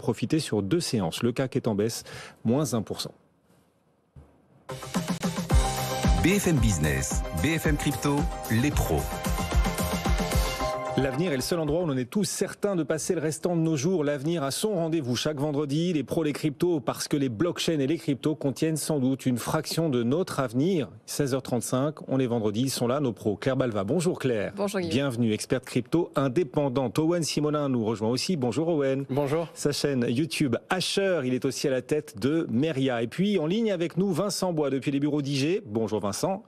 profiter sur 2 séances. Le CAC est en baisse, moins 1%. BFM Business, BFM Crypto, les pros. L'avenir est le seul endroit où on est tous certains de passer le restant de nos jours. L'avenir a son rendez-vous chaque vendredi. Les pros, les cryptos, parce que les blockchains et les cryptos contiennent sans doute une fraction de notre avenir. 16h35, on est vendredi, ils sont là, nos pros. Claire Balva, bonjour Claire. Bonjour Guillaume. Bienvenue, experte crypto indépendante. Owen Simonin nous rejoint aussi. Bonjour Owen. Bonjour. Sa chaîne YouTube Asher, il est aussi à la tête de Meria. Et puis en ligne avec nous, Vincent Bois depuis les bureaux d'IG. Bonjour Vincent.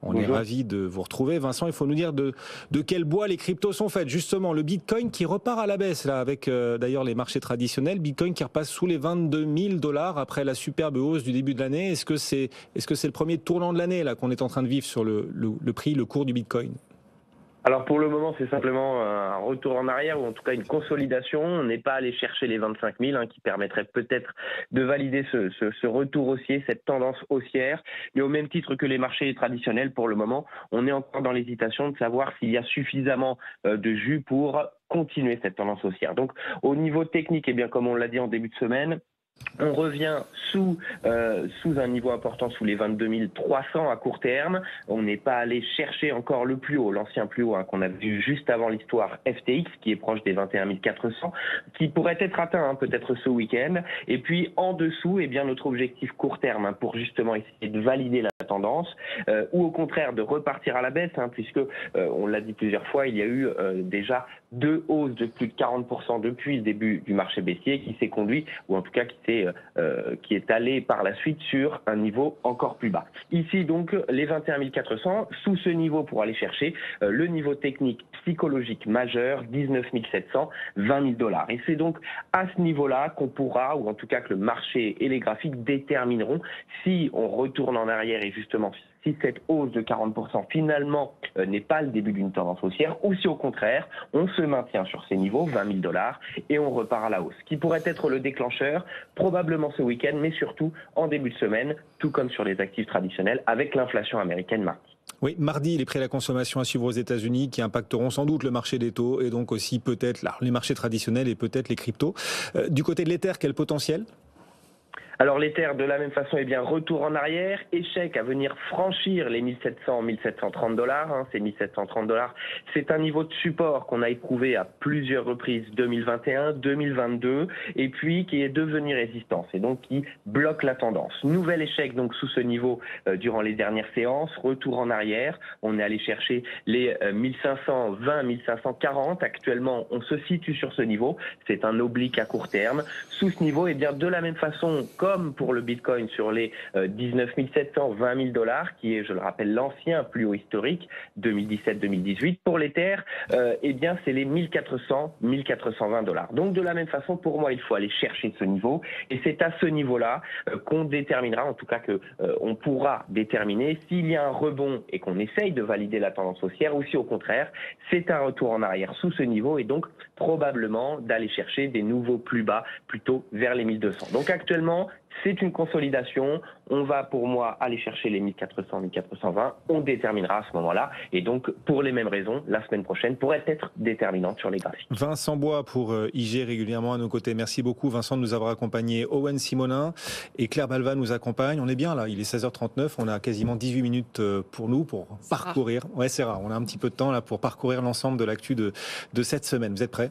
On est ravis de vous retrouver. Vincent, il faut nous dire de quel bois les cryptos sont faites. Justement, le Bitcoin qui repart à la baisse, là, avec d'ailleurs les marchés traditionnels. Bitcoin qui repasse sous les 22 000 $ après la superbe hausse du début de l'année. Est-ce que c'est le premier tournant de l'année là qu'on est en train de vivre sur le prix, le cours du Bitcoin ? Alors pour le moment, c'est simplement un retour en arrière ou en tout cas une consolidation. On n'est pas allé chercher les 25 000 qui permettrait peut-être de valider ce retour haussier, cette tendance haussière. Mais au même titre que les marchés traditionnels, pour le moment, on est encore dans l'hésitation de savoir s'il y a suffisamment de jus pour continuer cette tendance haussière. Donc au niveau technique, eh bien comme on l'a dit en début de semaine, on revient sous un niveau important, sous les 22 300 à court terme. On n'est pas allé chercher encore le plus haut, l'ancien plus haut qu'on a vu juste avant l'histoire FTX, qui est proche des 21 400, qui pourrait être atteint peut-être ce week-end. Et puis en dessous, eh bien notre objectif court terme pour justement essayer de valider la tendance, ou au contraire de repartir à la baisse, puisque on l'a dit plusieurs fois, il y a eu déjà 2 hausses de plus de 40% depuis le début du marché baissier qui s'est conduit, ou en tout cas qui est allé par la suite sur un niveau encore plus bas. Ici donc les 21 400, sous ce niveau pour aller chercher le niveau technique psychologique majeur, 19 700, 20 000 $. Et c'est donc à ce niveau-là qu'on pourra, ou en tout cas que le marché et les graphiques détermineront si on retourne en arrière et justement si cette hausse de 40% finalement n'est pas le début d'une tendance haussière, ou si au contraire, on se maintient sur ces niveaux, 20 000 $, et on repart à la hausse. Ce qui pourrait être le déclencheur, probablement ce week-end, mais surtout en début de semaine, tout comme sur les actifs traditionnels, avec l'inflation américaine mardi. Oui, mardi, les prix à la consommation à suivre aux États-Unis qui impacteront sans doute le marché des taux et donc aussi peut-être les marchés traditionnels et peut-être les cryptos. Du côté de l'Ether, quel potentiel ? Alors l'Ether, de la même façon, eh bien retour en arrière, échec à venir franchir les 1700, 1730 $. Ces 1730 $, c'est un niveau de support qu'on a éprouvé à plusieurs reprises 2021, 2022, et puis qui est devenu résistance et donc qui bloque la tendance. Nouvel échec donc sous ce niveau durant les dernières séances, retour en arrière. On est allé chercher les 1520, 1540. Actuellement, on se situe sur ce niveau. C'est un oblique à court terme. Sous ce niveau, eh bien de la même façon, comme pour le Bitcoin sur les 19 700, 20 000 $, qui est, je le rappelle, l'ancien plus haut historique, 2017-2018. Pour l'Ether, eh bien, c'est les 1400, 1420 $. Donc, de la même façon, pour moi, il faut aller chercher ce niveau. Et c'est à ce niveau-là qu'on déterminera, en tout cas qu'on pourra déterminer s'il y a un rebond et qu'on essaye de valider la tendance haussière, ou si au contraire, c'est un retour en arrière sous ce niveau et donc probablement d'aller chercher des nouveaux plus bas, plutôt vers les 1200. Donc, actuellement, c'est une consolidation. On va, pour moi, aller chercher les 1400, 1420. On déterminera à ce moment-là. Et donc, pour les mêmes raisons, la semaine prochaine pourrait être déterminante sur les graphiques. Vincent Bois pour IG régulièrement à nos côtés. Merci beaucoup, Vincent, de nous avoir accompagnés. Owen Simonin et Claire Balva nous accompagnent. On est bien là. Il est 16h39. On a quasiment 18 minutes pour nous, pour parcourir. Ouais, c'est rare. On a un petit peu de temps là pour parcourir l'ensemble de l'actu de cette semaine. Vous êtes prêts ?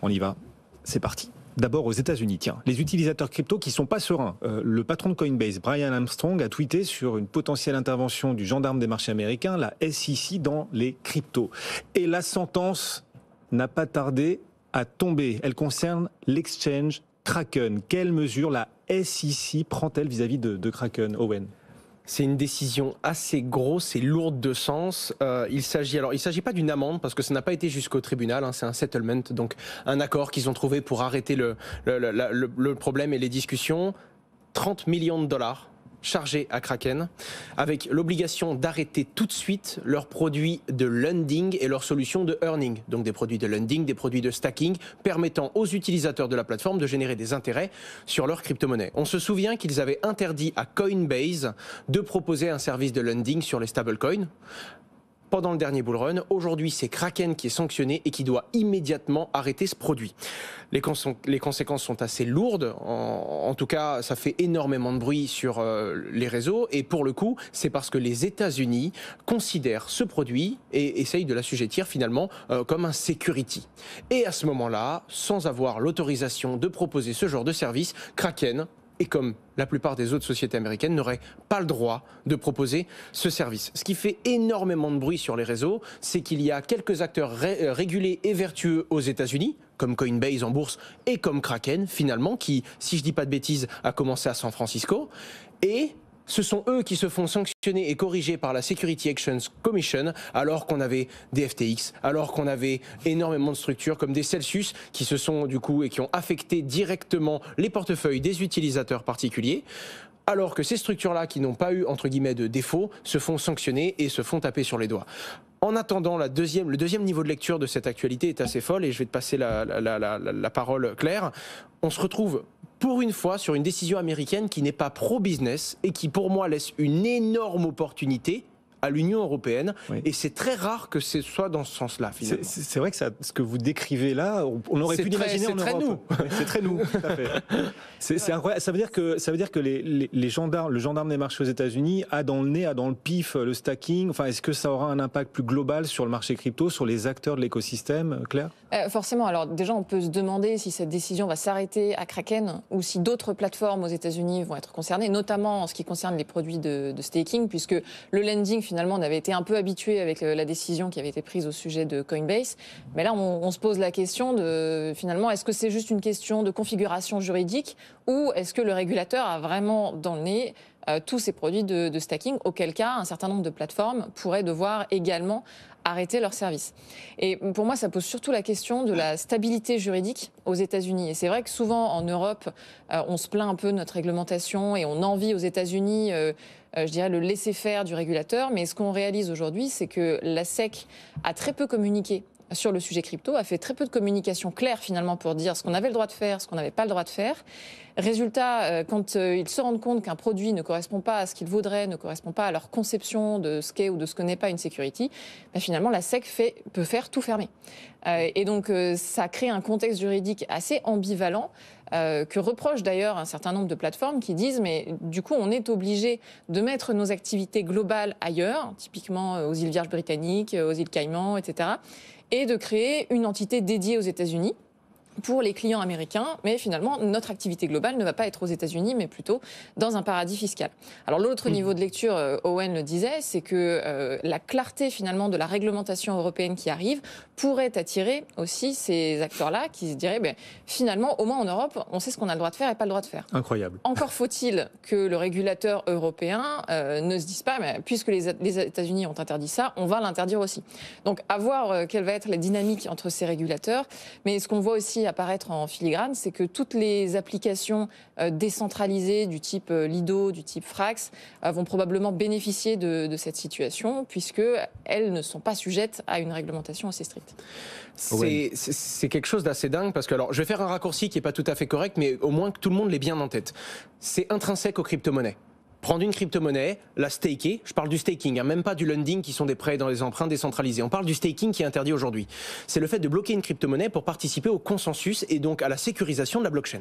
On y va. C'est parti. D'abord aux États-Unis, tiens, les utilisateurs crypto qui sont pas sereins. Le patron de Coinbase, Brian Armstrong, a tweeté sur une potentielle intervention du gendarme des marchés américains, la SEC, dans les cryptos. Et la sentence n'a pas tardé à tomber. Elle concerne l'exchange Kraken. Quelles mesures la SEC prend-elle vis-à-vis de Kraken, Owen ? C'est une décision assez grosse et lourde de sens. Il s'agit pas d'une amende parce que ça n'a pas été jusqu'au tribunal. C'est un settlement, donc un accord qu'ils ont trouvé pour arrêter le problème et les discussions. 30 millions de $. Chargés à Kraken, avec l'obligation d'arrêter tout de suite leurs produits de lending et leurs solutions de earning, donc des produits de lending, des produits de stacking, permettant aux utilisateurs de la plateforme de générer des intérêts sur leurs crypto-monnaies. On se souvient qu'ils avaient interdit à Coinbase de proposer un service de lending sur les stablecoins. pendant le dernier bull run. Aujourd'hui, c'est Kraken qui est sanctionné et qui doit immédiatement arrêter ce produit. Les conséquences sont assez lourdes. En tout cas, ça fait énormément de bruit sur les réseaux. Et pour le coup, c'est parce que les États-Unis considèrent ce produit et essayent de l'assujettir finalement comme un security. Et à ce moment-là, sans avoir l'autorisation de proposer ce genre de service, Kraken, et comme la plupart des autres sociétés américaines, n'auraient pas le droit de proposer ce service. Ce qui fait énormément de bruit sur les réseaux, c'est qu'il y a quelques acteurs régulés et vertueux aux États-Unis, comme Coinbase en bourse et comme Kraken, finalement, qui, si je dis pas de bêtises, a commencé à San Francisco. Et ce sont eux qui se font sanctionner et corriger par la Security Exchange Commission, alors qu'on avait des FTX, alors qu'on avait énormément de structures comme des Celsius qui se sont du coup et qui ont affecté directement les portefeuilles des utilisateurs particuliers. Alors que ces structures-là, qui n'ont pas eu, entre guillemets, de défaut, se font sanctionner et se font taper sur les doigts. En attendant, le deuxième niveau de lecture de cette actualité est assez folle, et je vais te passer la parole, Claire. On se retrouve pour une fois sur une décision américaine qui n'est pas pro-business et qui, pour moi, laisse une énorme opportunité à l'Union européenne, oui. Et c'est très rare que ce soit dans ce sens-là, finalement. C'est vrai que ce que vous décrivez là, on aurait pu l'imaginer en Europe. C'est très nous, tout à fait. C'est incroyable. Ça veut dire que le gendarme des marchés aux États-Unis a dans le nez, a dans le pif le stacking. Enfin, est-ce que ça aura un impact plus global sur le marché crypto, sur les acteurs de l'écosystème, Claire ? Forcément. Alors déjà, on peut se demander si cette décision va s'arrêter à Kraken ou si d'autres plateformes aux États-Unis vont être concernées, notamment en ce qui concerne les produits de staking, puisque le lending, finalement, on avait été un peu habitué avec la décision qui avait été prise au sujet de Coinbase. Mais là, on se pose la question de, finalement, est-ce que c'est juste une question de configuration juridique ou est-ce que le régulateur a vraiment dans le nez tous ces produits de stacking, auquel cas, un certain nombre de plateformes pourraient devoir également arrêter leur service. Et pour moi, ça pose surtout la question de la stabilité juridique aux États-Unis. Et c'est vrai que souvent, en Europe, on se plaint un peu de notre réglementation et on envie aux États-Unis je dirais, le laisser-faire du régulateur. Mais ce qu'on réalise aujourd'hui, c'est que la SEC a très peu communiqué sur le sujet crypto, a fait très peu de communication claire finalement pour dire ce qu'on avait le droit de faire, ce qu'on n'avait pas le droit de faire. Résultat, quand ils se rendent compte qu'un produit ne correspond pas à ce qu'il vaudrait, ne correspond pas à leur conception de ce qu'est ou de ce que n'est pas une security, ben finalement la SEC peut faire tout fermer. Et donc ça crée un contexte juridique assez ambivalent que reprochent d'ailleurs un certain nombre de plateformes qui disent mais du coup on est obligé de mettre nos activités globales ailleurs, typiquement aux îles Vierges britanniques, aux îles Caïmans, etc., et de créer une entité dédiée aux États-Unis pour les clients américains, mais finalement, notre activité globale ne va pas être aux États-Unis, mais plutôt dans un paradis fiscal. Alors l'autre niveau de lecture, Owen le disait, c'est que la clarté finalement de la réglementation européenne qui arrive pourrait attirer aussi ces acteurs-là qui se diraient, ben, finalement, au moins en Europe, on sait ce qu'on a le droit de faire et pas le droit de faire. Incroyable. Encore faut-il que le régulateur européen ne se dise pas, mais puisque les États-Unis ont interdit ça, on va l'interdire aussi. Donc à voir quelle va être la dynamique entre ces régulateurs, mais ce qu'on voit aussi apparaître en filigrane, c'est que toutes les applications décentralisées du type Lido, du type Frax, vont probablement bénéficier de cette situation, puisqu'elles ne sont pas sujettes à une réglementation assez stricte. C'est quelque chose d'assez dingue, parce que, alors, je vais faire un raccourci qui n'est pas tout à fait correct, mais au moins que tout le monde l'ait bien en tête. C'est intrinsèque aux crypto-monnaies. Prendre une crypto-monnaie, la staker, je parle du staking, même pas du lending qui sont des prêts dans les emprunts décentralisés. On parle du staking qui est interdit aujourd'hui. C'est le fait de bloquer une crypto-monnaie pour participer au consensus et donc à la sécurisation de la blockchain.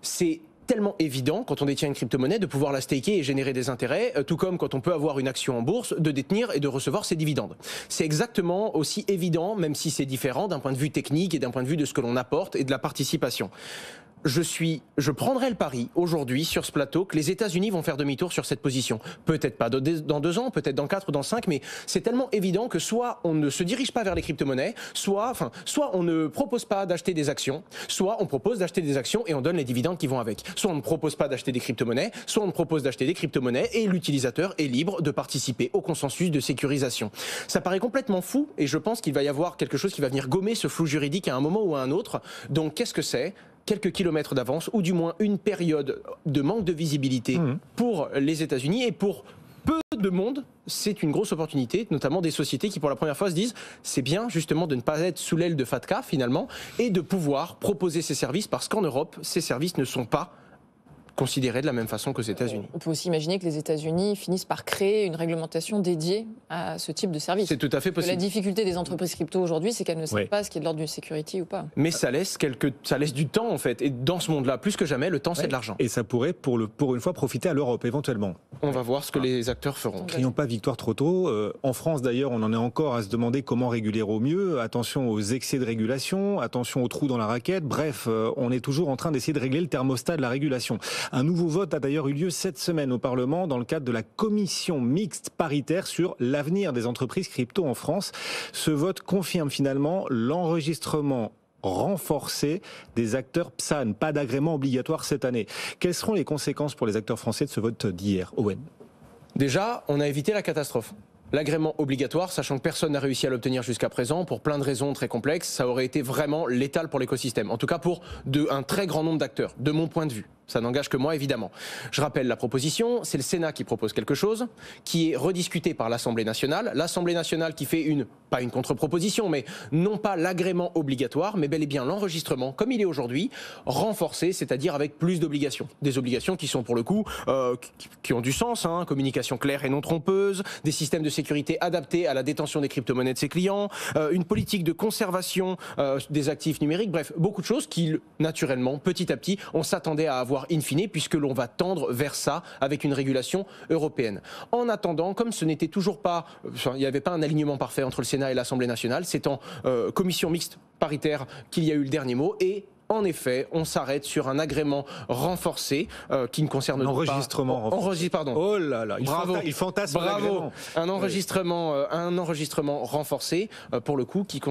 C'est tellement évident quand on détient une crypto-monnaie de pouvoir la staker et générer des intérêts, tout comme quand on peut avoir une action en bourse, de détenir et de recevoir ses dividendes. C'est exactement aussi évident, même si c'est différent d'un point de vue technique et d'un point de vue de ce que l'on apporte et de la participation. Je prendrai le pari aujourd'hui sur ce plateau que les États-Unis vont faire demi-tour sur cette position. Peut-être pas dans 2 ans, peut-être dans 4 ou dans 5, mais c'est tellement évident que soit on ne se dirige pas vers les crypto-monnaies, soit on ne propose pas d'acheter des actions, soit on propose d'acheter des actions et on donne les dividendes qui vont avec. Soit on ne propose pas d'acheter des crypto-monnaies, soit on ne propose d'acheter des crypto-monnaies et l'utilisateur est libre de participer au consensus de sécurisation. Ça paraît complètement fou et je pense qu'il va y avoir quelque chose qui va venir gommer ce flou juridique à un moment ou à un autre. Donc qu'est-ce que c'est ? Quelques kilomètres d'avance, ou du moins une période de manque de visibilité pour les États-Unis, et pour peu de monde, c'est une grosse opportunité, notamment des sociétés qui pour la première fois se disent c'est bien justement de ne pas être sous l'aile de FATCA finalement, et de pouvoir proposer ces services, parce qu'en Europe, ces services ne sont pas considéré de la même façon qu'aux États-Unis. On peut aussi imaginer que les États-Unis finissent par créer une réglementation dédiée à ce type de service. C'est tout à fait possible. La difficulté des entreprises crypto aujourd'hui, c'est qu'elles ne savent pas ce qui est de l'ordre du security ou pas. Mais ça laisse du temps en fait. Et dans ce monde-là, plus que jamais, le temps c'est de l'argent. Et ça pourrait pour une fois profiter à l'Europe éventuellement. On va voir ce que les acteurs feront. Ne crions pas victoire trop tôt. En France d'ailleurs, on en est encore à se demander comment réguler au mieux. Attention aux excès de régulation, attention aux trous dans la raquette. Bref, on est toujours en train d'essayer de régler le thermostat de la régulation. Un nouveau vote a d'ailleurs eu lieu cette semaine au Parlement dans le cadre de la commission mixte paritaire sur l'avenir des entreprises crypto en France. Ce vote confirme finalement l'enregistrement renforcé des acteurs PSAN, pas d'agrément obligatoire cette année. Quelles seront les conséquences pour les acteurs français de ce vote d'hier, Owen? Déjà, on a évité la catastrophe. L'agrément obligatoire, sachant que personne n'a réussi à l'obtenir jusqu'à présent, pour plein de raisons très complexes, ça aurait été vraiment létal pour l'écosystème. En tout cas pour un très grand nombre d'acteurs, de mon point de vue. Ça n'engage que moi, évidemment. Je rappelle la proposition, c'est le Sénat qui propose quelque chose, qui est rediscuté par l'Assemblée nationale. L'Assemblée nationale qui fait pas une contre-proposition, mais non pas l'agrément obligatoire, mais bel et bien l'enregistrement, comme il est aujourd'hui, renforcé, c'est-à-dire avec plus d'obligations. Des obligations qui sont pour le coup, qui ont du sens, hein, communication claire et non trompeuse, des systèmes de sécurité adaptés à la détention des crypto-monnaies de ses clients, une politique de conservation des actifs numériques, bref, beaucoup de choses qui, naturellement, petit à petit, on s'attendait à avoir in fine, puisque l'on va tendre vers ça avec une régulation européenne. En attendant, comme ce n'était toujours pas, il n'y avait pas un alignement parfait entre le Sénat et l'Assemblée nationale, c'est en commission mixte paritaire qu'il y a eu le dernier mot et en effet, on s'arrête sur un agrément renforcé qui ne concerne pas... Enregistrement renforcé. Pardon. Oh là là, il fantasme l'agrément. Un enregistrement renforcé, pour le coup, qui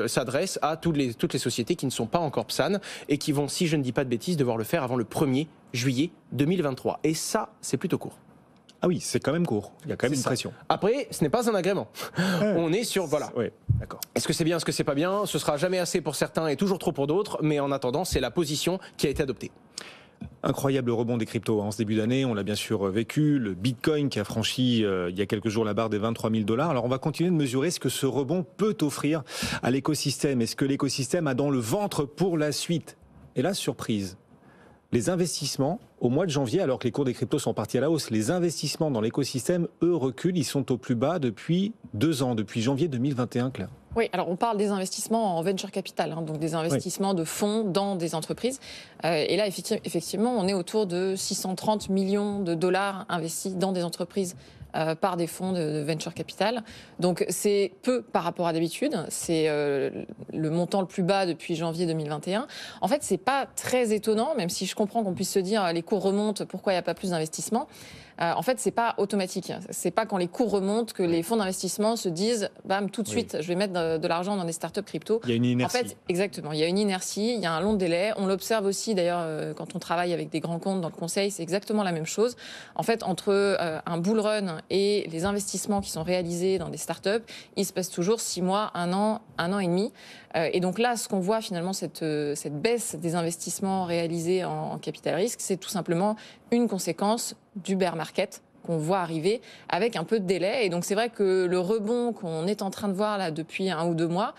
s'adresse à toutes les sociétés qui ne sont pas encore PSAN et qui vont, si je ne dis pas de bêtises, devoir le faire avant le 1er juillet 2023. Et ça, c'est plutôt court. Ah oui, c'est quand même court. Il y a quand même une pression. Après, ce n'est pas un agrément. On est sur... Voilà. Oui, d'accord. Est-ce que c'est bien, est-ce que c'est pas bien? Ce sera jamais assez pour certains et toujours trop pour d'autres. Mais en attendant, c'est la position qui a été adoptée. Incroyable rebond des cryptos en ce début d'année, on l'a bien sûr vécu, le Bitcoin qui a franchi il y a quelques jours la barre des 23 000 $. Alors on va continuer de mesurer ce que ce rebond peut offrir à l'écosystème. Est-ce que l'écosystème a dans le ventre pour la suite? Et là, surprise, les investissements, au mois de janvier, alors que les cours des cryptos sont partis à la hausse, les investissements dans l'écosystème, eux, reculent, ils sont au plus bas depuis 2 ans, depuis janvier 2021, Claire. Oui, alors on parle des investissements en venture capital, hein, donc des investissements de fonds dans des entreprises. Et là, effectivement, on est autour de 630 millions de dollars investis dans des entreprises par des fonds de venture capital. Donc c'est peu par rapport à d'habitude. C'est le montant le plus bas depuis janvier 2021. En fait, c'est pas très étonnant, même si je comprends qu'on puisse se dire les cours remontent, pourquoi il n'y a pas plus d'investissement. En fait, c'est pas automatique. C'est pas quand les cours remontent que les fonds d'investissement se disent, bam, tout de suite, je vais mettre de l'argent dans des startups crypto. Il y a une inertie. En fait, exactement. Il y a une inertie, il y a un long délai. On l'observe aussi, d'ailleurs, quand on travaille avec des grands comptes dans le conseil, c'est exactement la même chose. En fait, entre un bull run et les investissements qui sont réalisés dans des startups, il se passe toujours 6 mois, 1 an et demi. Et donc là, ce qu'on voit finalement, cette baisse des investissements réalisés en capital risque, c'est tout simplement une conséquence du bear market qu'on voit arriver avec un peu de délai. Et donc c'est vrai que le rebond qu'on est en train de voir là depuis 1 ou 2 mois,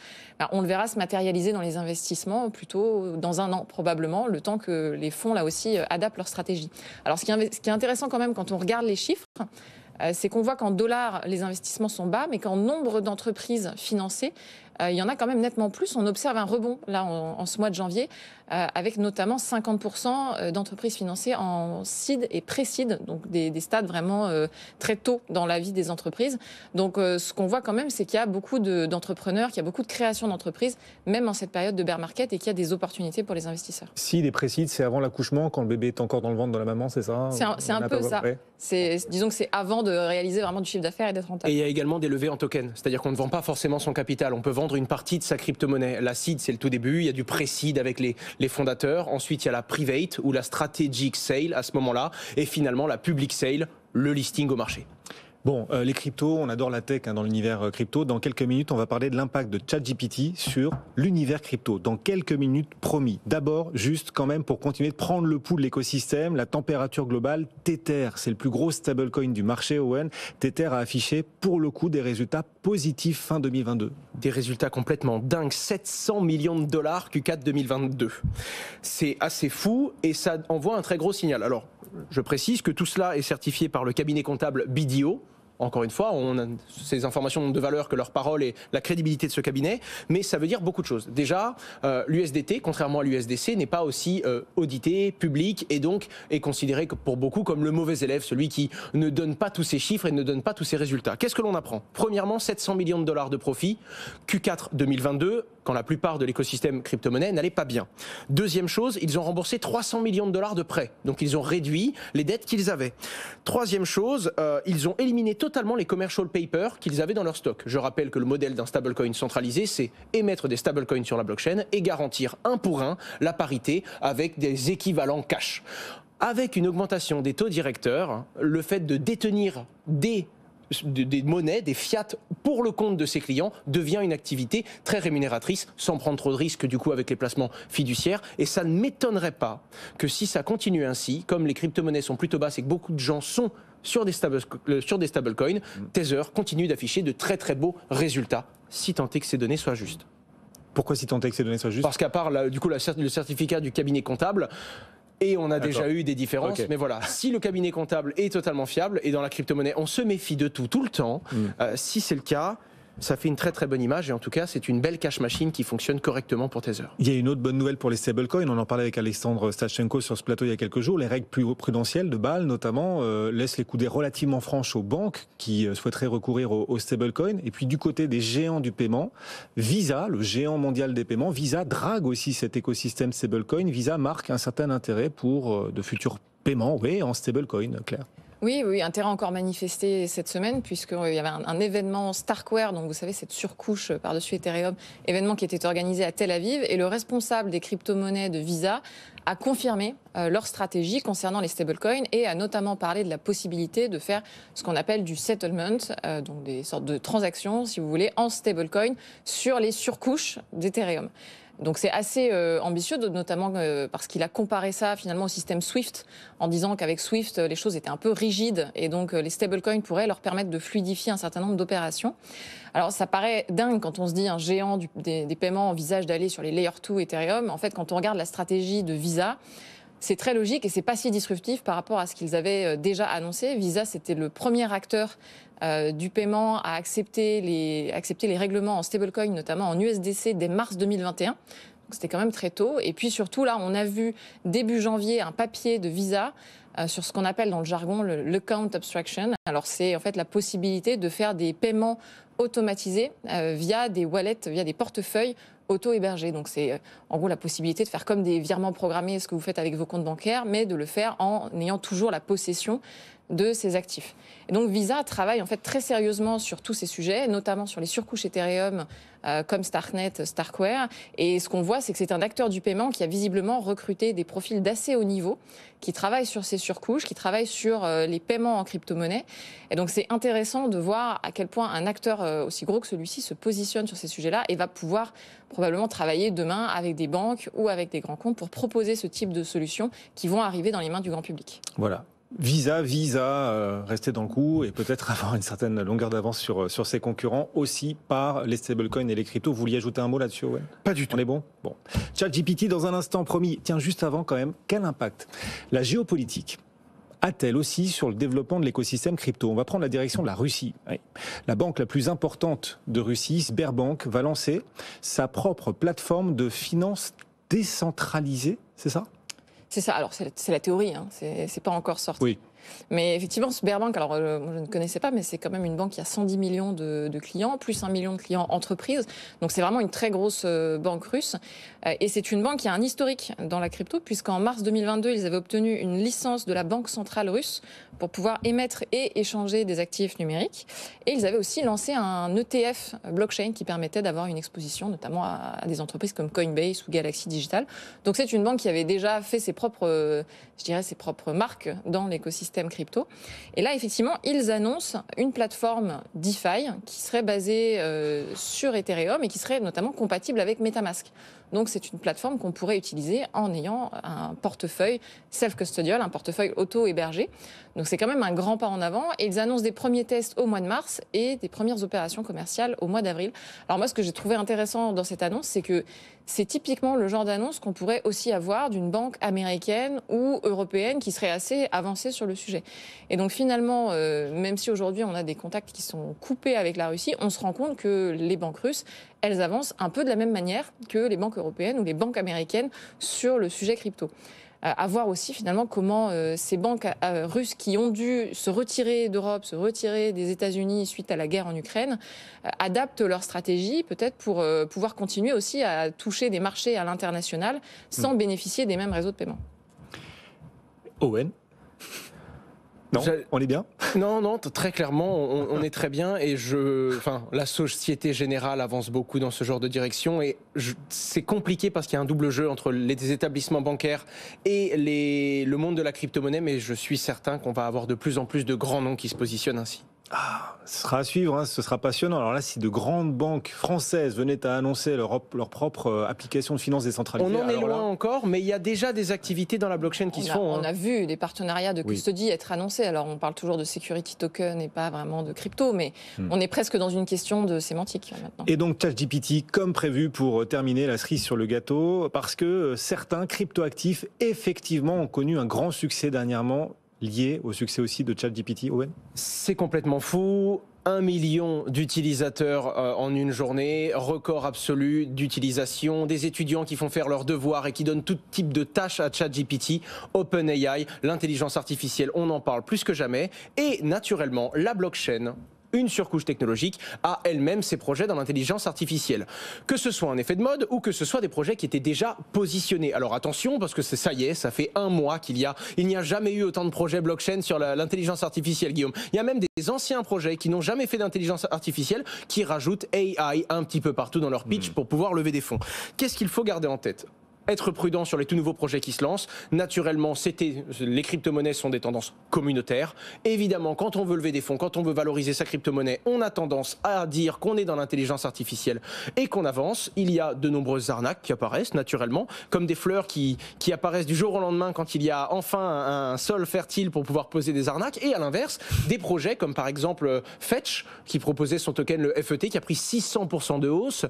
on le verra se matérialiser dans les investissements plutôt dans 1 an probablement, le temps que les fonds là aussi adaptent leur stratégie. Alors ce qui est intéressant quand même quand on regarde les chiffres, c'est qu'on voit qu'en dollars, les investissements sont bas, mais qu'en nombre d'entreprises financées, il y en a quand même nettement plus. On observe un rebond là en ce mois de janvier, avec notamment 50% d'entreprises financées en seed et pré-seed, donc des stades vraiment très tôt dans la vie des entreprises. Donc ce qu'on voit quand même, c'est qu'il y a beaucoup d'entrepreneurs, qu'il y a beaucoup de création d'entreprises, même en cette période de bear market, et qu'il y a des opportunités pour les investisseurs. Seed et pré-seed, c'est avant l'accouchement, quand le bébé est encore dans le ventre de la maman, c'est ça? C'est un peu ça. Disons que c'est avant de réaliser vraiment du chiffre d'affaires et d'être rentable. Et il y a également des levées en token, c'est-à-dire qu'on ne vend pas forcément son capital, on peut vendre une partie de sa crypto-monnaie. La seed, c'est le tout début, il y a du pré-seed avec les fondateurs, ensuite il y a la private ou la strategic sale à ce moment-là, et finalement la public sale, le listing au marché. Bon, les cryptos, on adore la tech dans l'univers crypto. Dans quelques minutes, on va parler de l'impact de ChatGPT sur l'univers crypto. Dans quelques minutes, promis. D'abord, juste quand même pour continuer de prendre le pouls de l'écosystème, la température globale, Tether, c'est le plus gros stablecoin du marché, Owen. Tether a affiché pour le coup des résultats positifs fin 2022. Des résultats complètement dingues, 700 millions de dollars Q4 2022. C'est assez fou et ça envoie un très gros signal. Alors, je précise que tout cela est certifié par le cabinet comptable BDO. Encore une fois, on a ces informations n'ont de valeur que leur parole et la crédibilité de ce cabinet, mais ça veut dire beaucoup de choses. Déjà, l'USDT, contrairement à l'USDC, n'est pas aussi audité, public, et donc est considéré pour beaucoup comme le mauvais élève, celui qui ne donne pas tous ses chiffres et ne donne pas tous ses résultats. Qu'est-ce que l'on apprend ? Premièrement, 700 millions de dollars de profit, Q4 2022, quand la plupart de l'écosystème crypto-monnaie n'allait pas bien. Deuxième chose, ils ont remboursé 300 millions de dollars de prêts, donc ils ont réduit les dettes qu'ils avaient. Troisième chose, ils ont éliminé totalement les commercial papers qu'ils avaient dans leur stock. Je rappelle que le modèle d'un stablecoin centralisé, c'est émettre des stablecoins sur la blockchain et garantir un pour un la parité avec des équivalents cash. Avec une augmentation des taux directeurs, le fait de détenir des monnaies, des fiat pour le compte de ses clients devient une activité très rémunératrice sans prendre trop de risques du coup avec les placements fiduciaires, et ça ne m'étonnerait pas que si ça continue ainsi, comme les crypto-monnaies sont plutôt basses et que beaucoup de gens sont sur des stablecoins, Tether continue d'afficher de très très beaux résultats, si tant est que ces données soient justes. Pourquoi si tant est que ces données soient justes ? Parce qu'à part le certificat du cabinet comptable, et on a déjà eu des différences, mais voilà, si le cabinet comptable est totalement fiable, et dans la crypto-monnaie, on se méfie de tout le temps, si c'est le cas, ça fait une très très bonne image, et en tout cas, c'est une belle cash machine qui fonctionne correctement pour Tether. Il y a une autre bonne nouvelle pour les stablecoins, on en parlait avec Alexandre Stachenko sur ce plateau il y a quelques jours, les règles plus prudentielles de Bâle notamment laissent les coudées relativement franches aux banques qui souhaiteraient recourir aux stablecoins, et puis du côté des géants du paiement, Visa, le géant mondial des paiements, Visa drague aussi cet écosystème stablecoin, Visa marque un certain intérêt pour de futurs paiements en stablecoin, Claire. Oui, intérêt encore manifesté cette semaine, puisqu'il y avait un événement Starkware, donc vous savez, cette surcouche par-dessus Ethereum, événement qui était organisé à Tel Aviv, et le responsable des crypto-monnaies de Visa a confirmé leur stratégie concernant les stablecoins et a notamment parlé de la possibilité de faire ce qu'on appelle du settlement, donc des sortes de transactions, si vous voulez, en stablecoin sur les surcouches d'Ethereum. Donc c'est assez ambitieux, notamment parce qu'il a comparé ça finalement au système SWIFT, en disant qu'avec SWIFT, les choses étaient un peu rigides et donc les stablecoins pourraient leur permettre de fluidifier un certain nombre d'opérations. Alors ça paraît dingue quand on se dit un géant des paiements envisage d'aller sur les Layer 2 Ethereum. En fait, quand on regarde la stratégie de Visa, c'est très logique et c'est pas si disruptif par rapport à ce qu'ils avaient déjà annoncé. Visa, c'était le premier acteur du paiement à accepter les règlements en stablecoin, notamment en USDC, dès mars 2021. Donc c'était quand même très tôt. Et puis surtout, là, on a vu début janvier un papier de Visa sur ce qu'on appelle dans le jargon l'account abstraction. Alors c'est en fait la possibilité de faire des paiements automatisés via des wallets, via des portefeuilles auto-hébergés. Donc c'est en gros la possibilité de faire comme des virements programmés, ce que vous faites avec vos comptes bancaires, mais de le faire en ayant toujours la possession de ces actifs. Et donc Visa travaille en fait très sérieusement sur tous ces sujets, notamment sur les surcouches Ethereum comme Starknet, Starkware. Et ce qu'on voit, c'est que c'est un acteur du paiement qui a visiblement recruté des profils d'assez haut niveau, qui travaillent sur ces surcouches, qui travaillent sur les paiements en crypto-monnaie. Et donc c'est intéressant de voir à quel point un acteur aussi gros que celui-ci se positionne sur ces sujets-là et va pouvoir probablement travailler demain avec des banques ou avec des grands comptes pour proposer ce type de solutions qui vont arriver dans les mains du grand public. Voilà. Visa, rester dans le coup et peut-être avoir une certaine longueur d'avance sur ses concurrents aussi par les stablecoins et les cryptos. Vous vouliez ajouter un mot là-dessus, Owen ? Pas du tout. On est bon ? Bon. ChatGPT dans un instant, promis. Tiens, juste avant quand même, quel impact la géopolitique a-t-elle aussi sur le développement de l'écosystème crypto ? On va prendre la direction de la Russie. Oui. La banque la plus importante de Russie, Sberbank, va lancer sa propre plateforme de finance décentralisée, c'est ça ? C'est ça, alors c'est la théorie, hein. C'est pas encore sorti. Oui. Mais effectivement, Sberbank, alors moi je ne connaissais pas, mais c'est quand même une banque qui a 110 millions de clients, plus 1 million de clients entreprises. Donc c'est vraiment une très grosse banque russe. Et c'est une banque qui a un historique dans la crypto, puisqu'en mars 2022, ils avaient obtenu une licence de la Banque centrale russe pour pouvoir émettre et échanger des actifs numériques. Et ils avaient aussi lancé un ETF blockchain qui permettait d'avoir une exposition, notamment à des entreprises comme Coinbase ou Galaxy Digital. Donc c'est une banque qui avait déjà fait ses propres marques dans l'écosystème l'écosystème crypto. Et là, effectivement, ils annoncent une plateforme DeFi qui serait basée sur Ethereum et qui serait notamment compatible avec MetaMask. Donc, c'est une plateforme qu'on pourrait utiliser en ayant un portefeuille self-custodial, un portefeuille auto-hébergé. Donc, c'est quand même un grand pas en avant. Et ils annoncent des premiers tests au mois de mars et des premières opérations commerciales au mois d'avril. Alors, moi, ce que j'ai trouvé intéressant dans cette annonce, c'est que c'est typiquement le genre d'annonce qu'on pourrait aussi avoir d'une banque américaine ou européenne qui serait assez avancée sur le sujet. Et donc, finalement, même si aujourd'hui, on a des contacts qui sont coupés avec la Russie, on se rend compte que les banques russes, elles avancent un peu de la même manière que les banques européennes ou les banques américaines sur le sujet crypto. À voir aussi finalement comment ces banques russes qui ont dû se retirer d'Europe, se retirer des États-Unis suite à la guerre en Ukraine, adaptent leur stratégie peut-être pour pouvoir continuer aussi à toucher des marchés à l'international sans bénéficier des mêmes réseaux de paiement. Owen ? Non, on est bien ? Non, très clairement, on est très bien et la Société Générale avance beaucoup dans ce genre de direction et c'est compliqué parce qu'il y a un double jeu entre les établissements bancaires et le monde de la crypto-monnaie, mais je suis certain qu'on va avoir de plus en plus de grands noms qui se positionnent ainsi. Ce sera à suivre, hein, ce sera passionnant. Alors là, si de grandes banques françaises venaient à annoncer leur propre application de finance décentralisée... On en est loin encore, mais il y a déjà des activités dans la blockchain qui se font. On a vu des partenariats de custody être annoncés. Alors on parle toujours de security token et pas vraiment de crypto, mais on est presque dans une question de sémantique maintenant. Et donc ChatGPT, comme prévu pour terminer la cerise sur le gâteau, parce que certains cryptoactifs, effectivement, ont connu un grand succès dernièrement, lié au succès aussi de ChatGPT, Owen ? C'est complètement fou. 1 million d'utilisateurs en une journée, record absolu d'utilisation, des étudiants qui font faire leurs devoirs et qui donnent tout type de tâches à ChatGPT, OpenAI, l'intelligence artificielle, on en parle plus que jamais. Et naturellement, la blockchain, une surcouche technologique, a elle-même ses projets dans l'intelligence artificielle. Que ce soit un effet de mode ou que ce soit des projets qui étaient déjà positionnés. Alors attention, parce que ça y est, ça fait un mois il n'y a jamais eu autant de projets blockchain sur l'intelligence artificielle, Guillaume. Il y a même des anciens projets qui n'ont jamais fait d'intelligence artificielle qui rajoutent AI un petit peu partout dans leur pitch pour pouvoir lever des fonds. Qu'est-ce qu'il faut garder en tête ? Être prudent sur les tout nouveaux projets qui se lancent. Naturellement, les crypto-monnaies sont des tendances communautaires. Évidemment, quand on veut lever des fonds, quand on veut valoriser sa crypto-monnaie, on a tendance à dire qu'on est dans l'intelligence artificielle et qu'on avance. Il y a de nombreuses arnaques qui apparaissent naturellement, comme des fleurs qui apparaissent du jour au lendemain quand il y a enfin un sol fertile pour pouvoir poser des arnaques. Et à l'inverse, des projets comme par exemple Fetch, qui proposait son token, le FET, qui a pris 600% de hausse.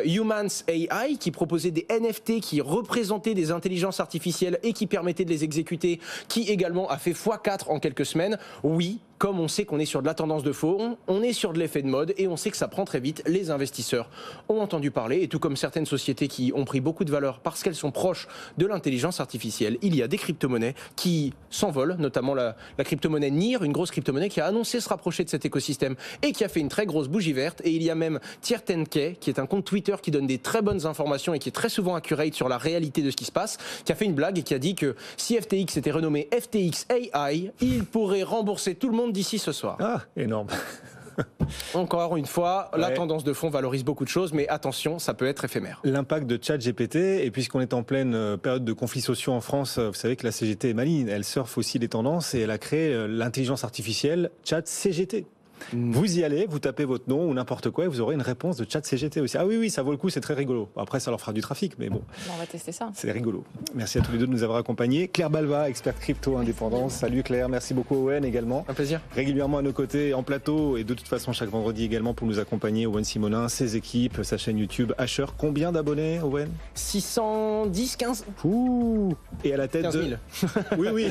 Humans AI, qui proposait des NFT qui représenter des intelligences artificielles et qui permettait de les exécuter, qui également a fait x4 en quelques semaines. Oui, comme on sait qu'on est sur de la tendance de fond, on est sur de l'effet de mode et on sait que ça prend très vite. Les investisseurs ont entendu parler et tout comme certaines sociétés qui ont pris beaucoup de valeur parce qu'elles sont proches de l'intelligence artificielle, il y a des crypto-monnaies qui s'envolent, notamment la crypto-monnaie NIR, une grosse crypto-monnaie qui a annoncé se rapprocher de cet écosystème et qui a fait une très grosse bougie verte. Et il y a même Tier10K, qui est un compte Twitter qui donne des très bonnes informations et qui est très souvent accurate sur la réalité de ce qui se passe, qui a fait une blague et qui a dit que si FTX était renommé FTX AI, il pourrait rembourser tout le monde d'ici ce soir. Ah, énorme. Encore une fois, la tendance de fond valorise beaucoup de choses, mais attention, ça peut être éphémère. L'impact de ChatGPT, et puisqu'on est en pleine période de conflits sociaux en France, vous savez que la CGT est maligne, elle surfe aussi les tendances et elle a créé l'intelligence artificielle ChatCGT. Vous y allez, vous tapez votre nom ou n'importe quoi et vous aurez une réponse de ChatCGT aussi. Ah oui, ça vaut le coup, c'est très rigolo. Après, ça leur fera du trafic, mais bon. On va tester ça. C'est rigolo. Merci à tous les deux de nous avoir accompagnés. Claire Balva, experte crypto indépendante. Salut Claire, merci beaucoup Owen également. Un plaisir. Régulièrement à nos côtés en plateau et de toute façon chaque vendredi également pour nous accompagner, Owen Simonin, ses équipes, sa chaîne YouTube Asher. Combien d'abonnés, Owen ? 610, 15. Ouh. Et à la tête 15 000. de... Oui.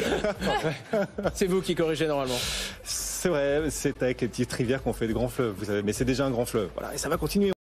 C'est vous qui corrigez normalement. C'est vrai, c'est avec les petites rivières qu'on fait de grands fleuves, vous savez, mais c'est déjà un grand fleuve. Voilà, et ça va continuer.